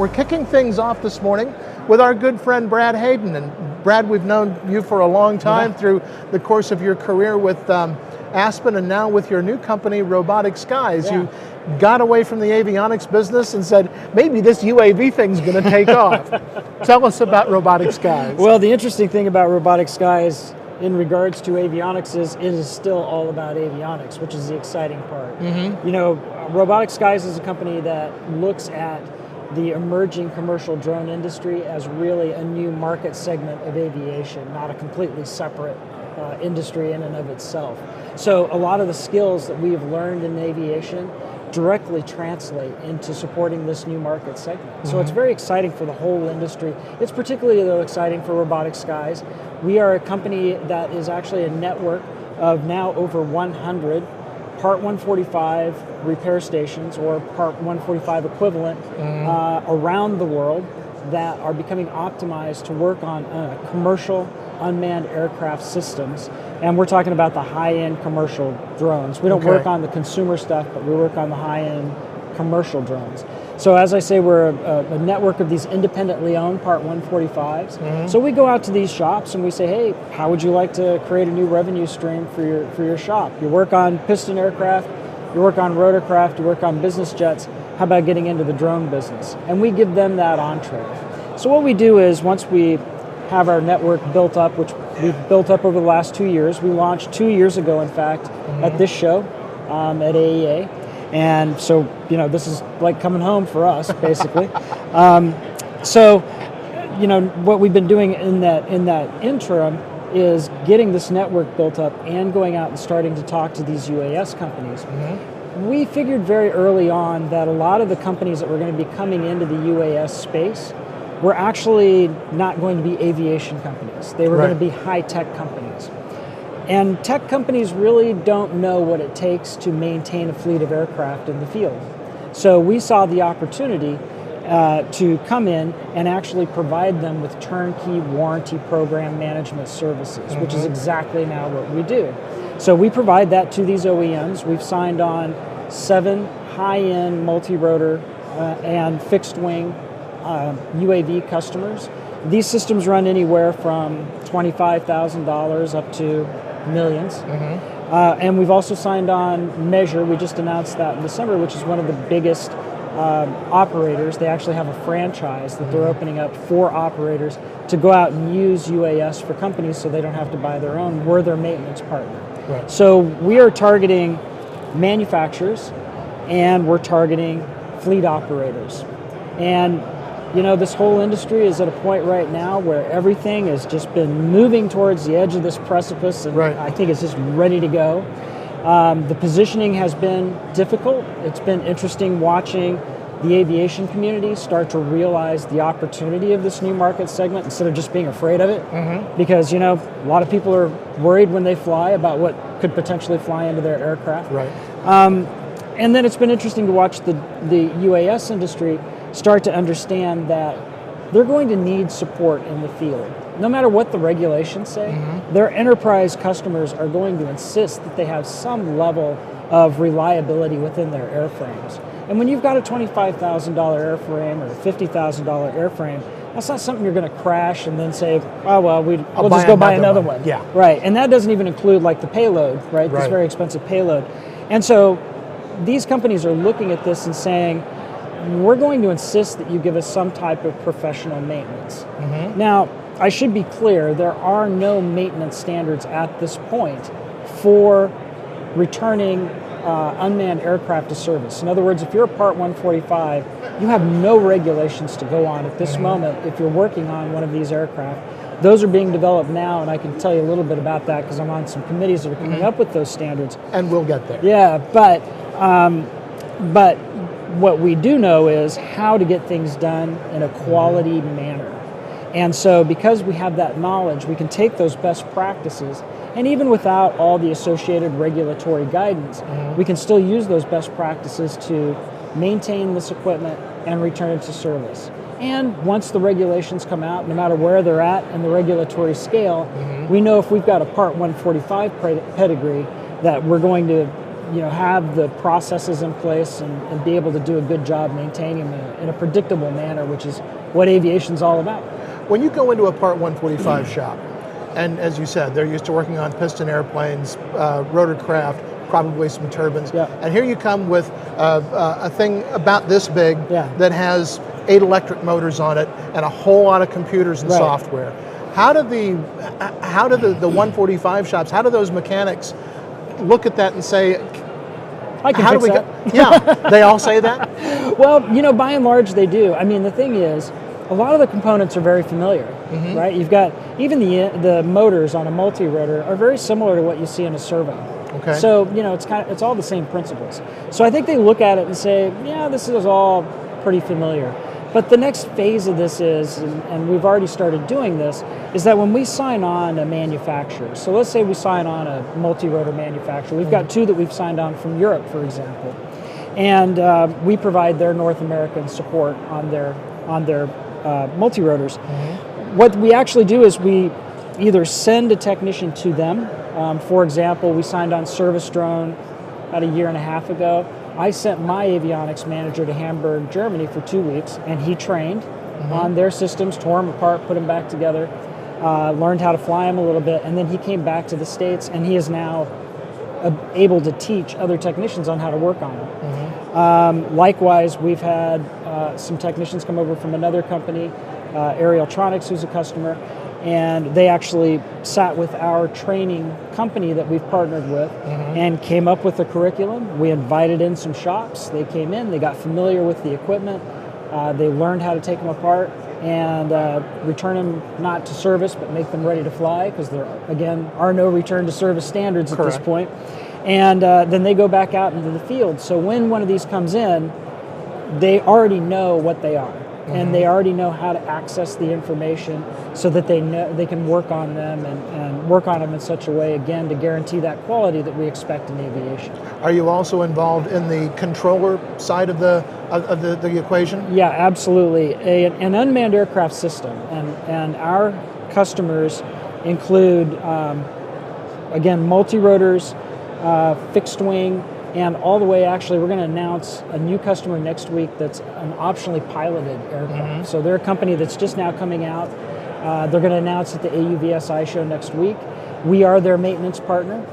We're kicking things off this morning with our good friend Brad Hayden. And Brad, we've known you for a long time through the course of your career with Aspen and now with your new company, Robotic Skies. You got away from the avionics business and said, maybe this UAV thing's going to take off. Tell us about Robotic Skies. Well, the interesting thing about Robotic Skies in regards to avionics is it is still all about avionics, which is the exciting part. You know, Robotic Skies is a company that looks at the emerging commercial drone industry as really a new market segment of aviation, not a completely separate industry in and of itself. So a lot of the skills that we have learned in aviation directly translate into supporting this new market segment. So it's very exciting for the whole industry. It's particularly though exciting for Robotic Skies. We are a company that is actually a network of now over 100 Part 145 repair stations or Part 145 equivalent around the world that are becoming optimized to work on commercial unmanned aircraft systems. And we're talking about the high-end commercial drones. We don't work on the consumer stuff, but we work on the high-end commercial drones. So as I say, we're a network of these independently owned Part 145s. So we go out to these shops and we say, hey, how would you like to create a new revenue stream for your shop? You work on piston aircraft, you work on rotorcraft, you work on business jets. How about getting into the drone business? And we give them that entree. So what we do is once we have our network built up, which we've built up over the last 2 years. We launched 2 years ago, in fact, at this show at AEA. And so, you know, this is like coming home for us, basically. So, you know, what we've been doing in that interim is getting this network built up and going out and starting to talk to these UAS companies. We figured very early on that a lot of the companies that were going to be coming into the UAS space were actually not going to be aviation companies. They were going to be high-tech companies. And tech companies really don't know what it takes to maintain a fleet of aircraft in the field. So we saw the opportunity to come in and actually provide them with turnkey warranty program management services, which is exactly now what we do. So we provide that to these OEMs. We've signed on 7 high-end multi-rotor and fixed-wing UAV customers. These systems run anywhere from $25,000 up to millions. And we've also signed on Measure. We just announced that in December, which is one of the biggest operators. They actually have a franchise that they're opening up for operators to go out and use UAS for companies so they don't have to buy their own. We're their maintenance partner. So we are targeting manufacturers and we're targeting fleet operators. And you know, this whole industry is at a point right now where everything has just been moving towards the edge of this precipice, and I think it's just ready to go. The positioning has been difficult. It's been interesting watching the aviation community start to realize the opportunity of this new market segment instead of just being afraid of it. Because, you know, a lot of people are worried when they fly about what could potentially fly into their aircraft. And then it's been interesting to watch the UAS industry start to understand that they're going to need support in the field. No matter what the regulations say, their enterprise customers are going to insist that they have some level of reliability within their airframes. And when you've got a $25,000 airframe or a $50,000 airframe, that's not something you're going to crash and then say, oh, well, we'll just go buy another one. And that doesn't even include like the payload, this very expensive payload. And so these companies are looking at this and saying, we're going to insist that you give us some type of professional maintenance. Now, I should be clear, there are no maintenance standards at this point for returning unmanned aircraft to service. In other words, if you're a Part 145, you have no regulations to go on at this moment if you're working on one of these aircraft. Those are being developed now, and I can tell you a little bit about that because I'm on some committees that are coming up with those standards. And we'll get there. Yeah, but what we do know is how to get things done in a quality manner. And so because we have that knowledge, we can take those best practices, and even without all the associated regulatory guidance, we can still use those best practices to maintain this equipment and return it to service. And once the regulations come out, no matter where they're at in the regulatory scale, we know if we've got a Part 145 pedigree that we're going to have the processes in place and be able to do a good job maintaining them in a predictable manner, which is what aviation's all about. When you go into a Part 145 shop, and as you said, they're used to working on piston airplanes, rotorcraft, probably some turbines, and here you come with a thing about this big that has 8 electric motors on it and a whole lot of computers and software. How do the 145 shops, how do those mechanics look at that and say, I can fix that. Yeah, they all say that? Well, by and large they do. I mean, the thing is, a lot of the components are very familiar, right? You've got, even the motors on a multi-rotor are very similar to what you see in a servo. Okay. So, it's all the same principles. So I think they look at it and say, yeah, this is all pretty familiar. But the next phase of this is, and we've already started doing this, is that when we sign on a manufacturer, so let's say we sign on a multi-rotor manufacturer, we've got 2 that we've signed on from Europe, for example, and we provide their North American support on their multi-rotors. What we actually do is we either send a technician to them. For example, we signed on Service Drone about a year and a half ago. I sent my avionics manager to Hamburg, Germany for 2 weeks, and he trained on their systems, tore them apart, put them back together, learned how to fly them a little bit, and then he came back to the States, and he is now able to teach other technicians on how to work on them. Likewise, we've had some technicians come over from another company, Aero-Tronics, who's a customer, and they actually sat with our training company that we've partnered with and came up with a curriculum. We invited in some shops. They came in, they got familiar with the equipment, they learned how to take them apart and return them not to service, but make them ready to fly, because there, again, are no return to service standards at this point. And then they go back out into the field. So when one of these comes in, they already know what they are. And they already know how to access the information so that they know they can work on them and work on them in such a way, again, to guarantee that quality that we expect in aviation. Are you also involved in the controller side of the equation? Yeah, absolutely. An unmanned aircraft system, and our customers include, again, multi-rotors, fixed wing, and all the way, actually, we're going to announce a new customer next week that's an optionally piloted aircraft. So they're a company that's just now coming out. They're going to announce at the AUVSI show next week. We are their maintenance partner,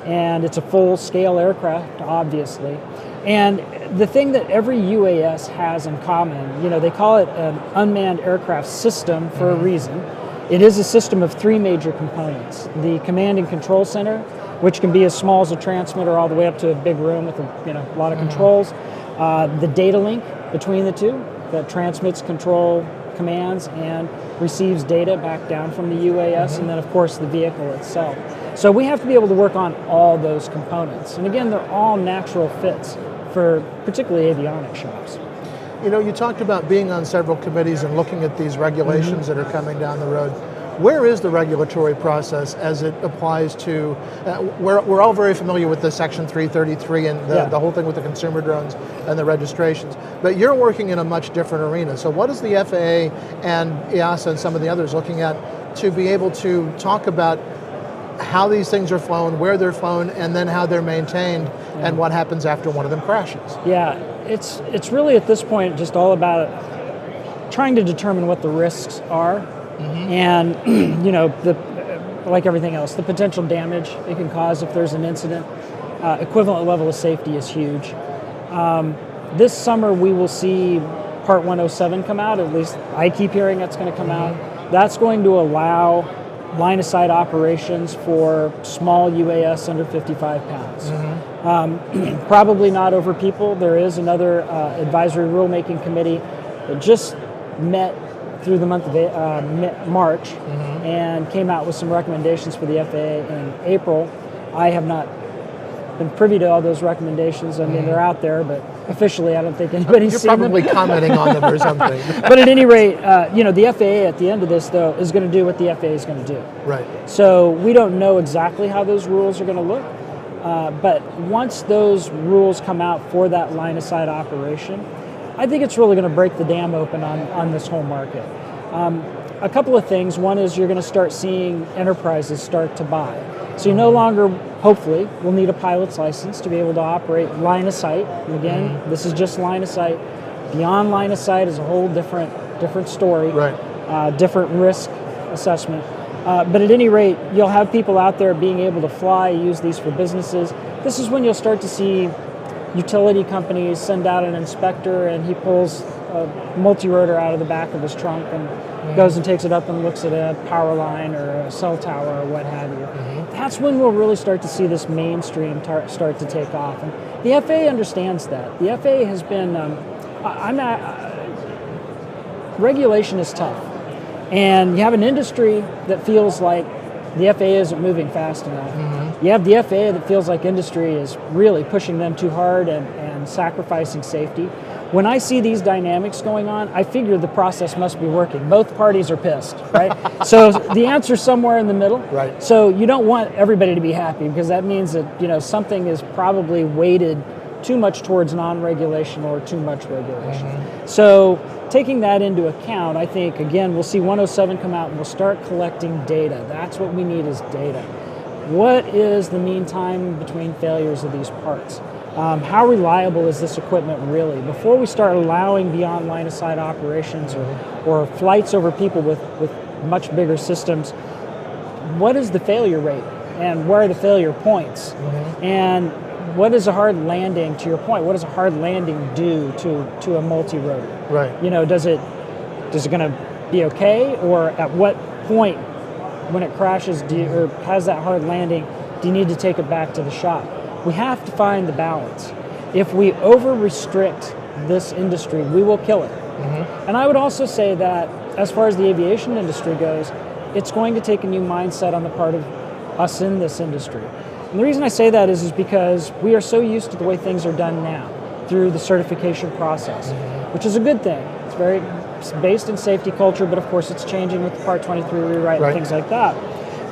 and it's a full-scale aircraft, obviously. And the thing that every UAS has in common, they call it an unmanned aircraft system for a reason. It is a system of 3 major components. The command and control center, which can be as small as a transmitter all the way up to a big room with a lot of controls. The data link between the 2 that transmits control commands and receives data back down from the UAS, and then of course the vehicle itself. So we have to be able to work on all those components. And again, they're all natural fits for particularly avionics shops. You talked about being on several committees and looking at these regulations that are coming down the road. Where is the regulatory process as it applies to, we're all very familiar with the Section 333 and the whole thing with the consumer drones and the registrations, but you're working in a much different arena. So what is the FAA and EASA and some of the others looking at to be able to talk about how these things are flown, where they're flown, and then how they're maintained, and what happens after one of them crashes? Yeah, it's really at this point just all about trying to determine what the risks are. And like everything else, the potential damage it can cause if there's an incident. Equivalent level of safety is huge. This summer we will see Part 107 come out, at least I keep hearing that's going to come out. That's going to allow line of sight operations for small UAS under 55 pounds. Probably not over people. There is another advisory rulemaking committee that just met through the month of March and came out with some recommendations for the FAA in April. I have not been privy to all those recommendations. I mean, they're out there, but officially I don't think anybody's seen them. You're probably commenting on them or something. But at any rate, the FAA at the end of this, though, is going to do what the FAA is going to do. Right. So we don't know exactly how those rules are going to look, but once those rules come out for that line of sight operation, I think it's really going to break the dam open on this whole market. a couple of things. One is you're going to start seeing enterprises start to buy. So you no longer, hopefully, will need a pilot's license to be able to operate line of sight. And again, this is just line of sight. Beyond line of sight is a whole different story, Right. Different risk assessment. But at any rate, you'll have people out there being able to fly, use these for businesses. This is when you'll start to see utility companies send out an inspector and he pulls a multi-rotor out of the back of his trunk and goes and takes it up and looks at a power line or a cell tower or what have you. That's when we'll really start to see this mainstream start to take off. And the FAA understands that. The FAA has been, regulation is tough. And you have an industry that feels like the FAA isn't moving fast enough. You have the FAA that feels like industry is really pushing them too hard and sacrificing safety. When I see these dynamics going on, I figure the process must be working. Both parties are pissed, right? So the answer's somewhere in the middle. Right. So you don't want everybody to be happy because that means that something is probably weighted too much towards non-regulation or too much regulation. So taking that into account, I think, again, we'll see 107 come out and we'll start collecting data. That's what we need is data. What is the mean time between failures of these parts? How reliable is this equipment really? Before we start allowing beyond line of sight operations or flights over people with much bigger systems, what is the failure rate and where are the failure points? And what is a hard landing, to your point, what does a hard landing do to a multi-rotor? Right. Does it going to be okay, or at what point when it crashes or has that hard landing, do you need to take it back to the shop? We have to find the balance. If we over-restrict this industry, we will kill it. And I would also say that as far as the aviation industry goes, it's going to take a new mindset on the part of us in this industry. And the reason I say that is because we are so used to the way things are done now through the certification process, which is a good thing. It's based in safety culture, but of course it's changing with the Part 23 rewrite and things like that.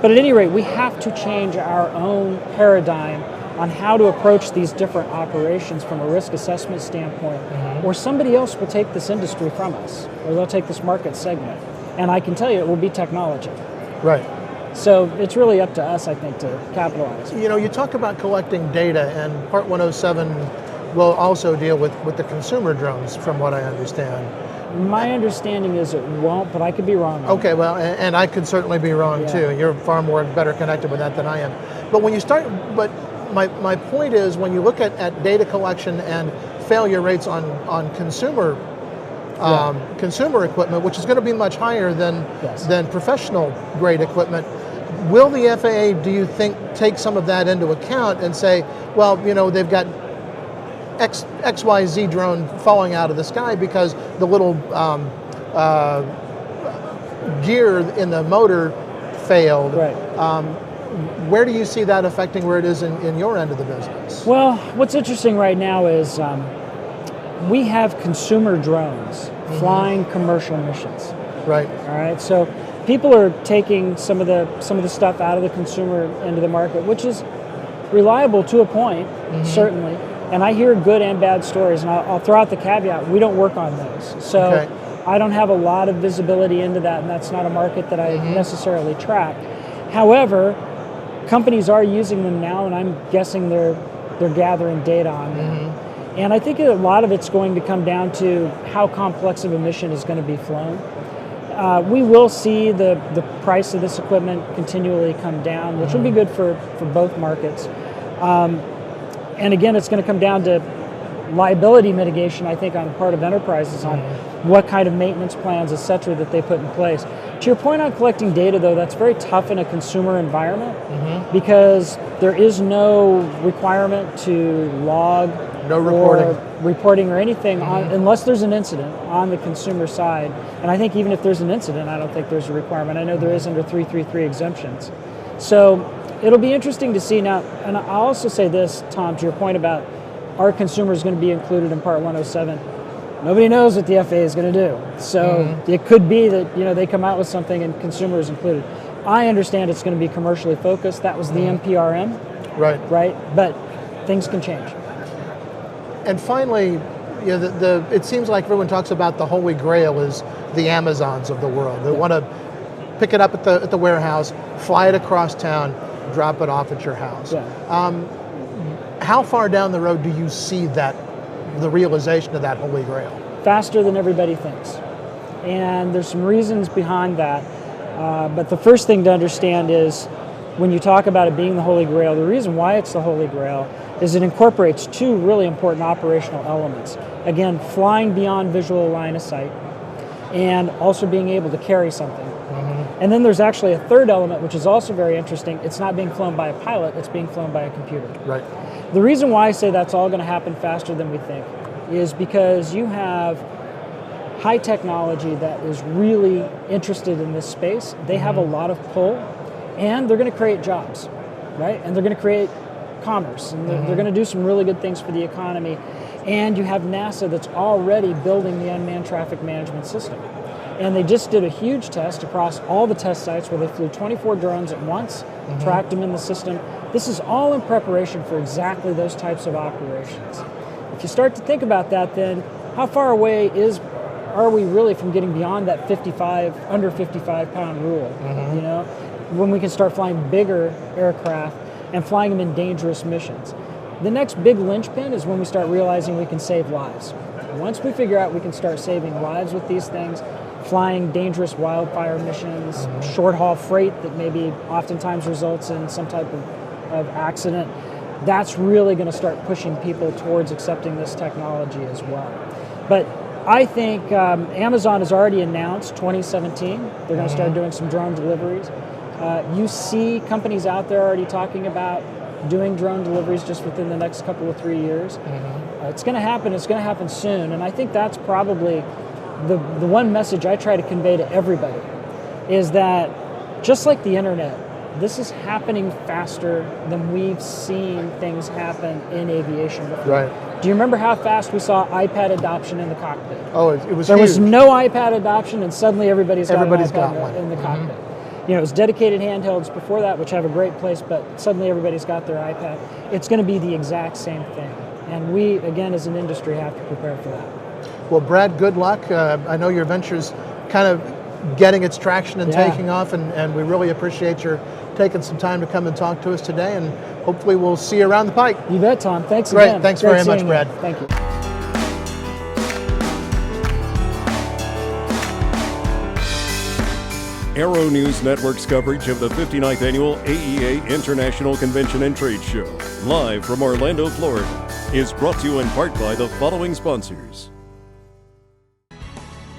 But at any rate, we have to change our own paradigm on how to approach these different operations from a risk assessment standpoint, or somebody else will take this industry from us, or they'll take this market segment. And I can tell you it will be technology. Right. So it's really up to us, I think, to capitalize. You talk about collecting data, and Part 107 will also deal with the consumer drones, from what I understand. My understanding is it won't, but I could be wrong. Okay, well, and I could certainly be wrong too. You're far more better connected with that than I am. But when you start, my point is, when you look at data collection and failure rates on consumer consumer equipment, which is going to be much higher than professional grade equipment, will the FAA, do you think, take some of that into account and say, well, they've got XYZ drone falling out of the sky because the little gear in the motor failed. Right. Where do you see that affecting where it is in your end of the business? Well, what's interesting right now is we have consumer drones flying commercial missions. Right. All right. So people are taking some of the stuff out of the consumer end of the market, which is reliable to a point, certainly. And I hear good and bad stories, and I'll throw out the caveat: we don't work on those. So I don't have a lot of visibility into that, and that's not a market that I necessarily track. However, companies are using them now, and I'm guessing they're gathering data on them. And I think a lot of it's going to come down to how complex of a mission is going to be flown. We will see the price of this equipment continually come down, which will be good for both markets. And again, it's going to come down to liability mitigation, I think, on the part of enterprises on what kind of maintenance plans, et cetera, that they put in place. To your point on collecting data, though, that's very tough in a consumer environment because there is no requirement to log reporting or anything unless there's an incident on the consumer side. And I think even if there's an incident, I don't think there's a requirement. I know there is under 333 exemptions. So it'll be interesting to see now. And I'll also say this, Tom, to your point about are consumers going to be included in Part 107? Nobody knows what the FAA is going to do. So it could be that they come out with something and consumer is included. I understand it's going to be commercially focused. That was the NPRM. Right. But things can change. And finally, it seems like everyone talks about the holy grail is the Amazons of the world. They want to pick it up at the warehouse, fly it across town, drop it off at your house. Yeah. How far down the road do you see that, the realization of that holy grail? Faster than everybody thinks. And there's some reasons behind that. But the first thing to understand is when you talk about it being the holy grail, the reason why it's the holy grail is it incorporates two really important operational elements. Again, flying beyond visual line of sight and also being able to carry something. And then there's actually a third element, which is also very interesting. It's not being flown by a pilot, it's being flown by a computer. Right. The reason why I say that's all going to happen faster than we think is because you have high technology that is really interested in this space. They have a lot of pull, and they're going to create jobs, right? And they're going to create commerce, and they're going to do some really good things for the economy. And you have NASA that's already building the unmanned traffic management system. And they just did a huge test across all the test sites where they flew 24 drones at once, tracked them in the system. This is all in preparation for exactly those types of operations. If you start to think about that, then how far away are we really from getting beyond that under 55 pound rule? You know, when we can start flying bigger aircraft and flying them in dangerous missions. The next big linchpin is when we start realizing we can save lives. Once we figure out we can start saving lives with these things, flying dangerous wildfire missions, short-haul freight that maybe oftentimes results in some type of accident, that's really going to start pushing people towards accepting this technology as well. But I think Amazon has already announced 2017, they're going to start doing some drone deliveries. You see companies out there already talking about doing drone deliveries just within the next couple of 3 years. It's going to happen soon, and I think that's probably the one message I try to convey to everybody is that just like the internet, this is happening faster than we've seen things happen in aviation before. Right. Do you remember how fast we saw iPad adoption in the cockpit? Oh, it was There huge. was no iPad adoption, and suddenly everybody's got one in the cockpit. You know, it was dedicated handhelds before that, which have a great place, but suddenly everybody's got their iPad. It's going to be the exact same thing. And we, again, as an industry, have to prepare for that. Well, Brad, good luck. I know your venture's kind of getting its traction and taking off, and we really appreciate your taking some time to come and talk to us today, and hopefully we'll see you around the pike. You bet, Tom. Thanks Great. again. Thanks Great very much, seeing Brad. you. Thank you. Aero-News Network's coverage of the 59th Annual AEA International Convention and Trade Show, live from Orlando, Florida, is brought to you in part by the following sponsors.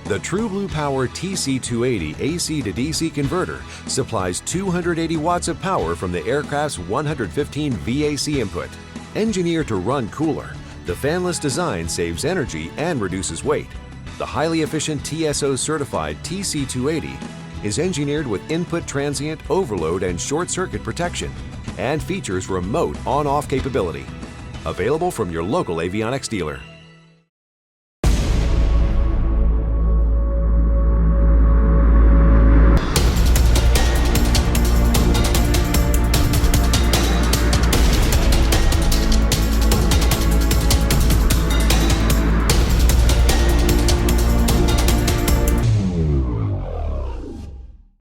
The True Blue Power TC280 AC to DC converter supplies 280 watts of power from the aircraft's 115 VAC input. Engineered to run cooler, the fanless design saves energy and reduces weight. The highly efficient TSO certified TC280 is engineered with input transient, overload, and short circuit protection, and features remote on-off capability. Available from your local avionics dealer.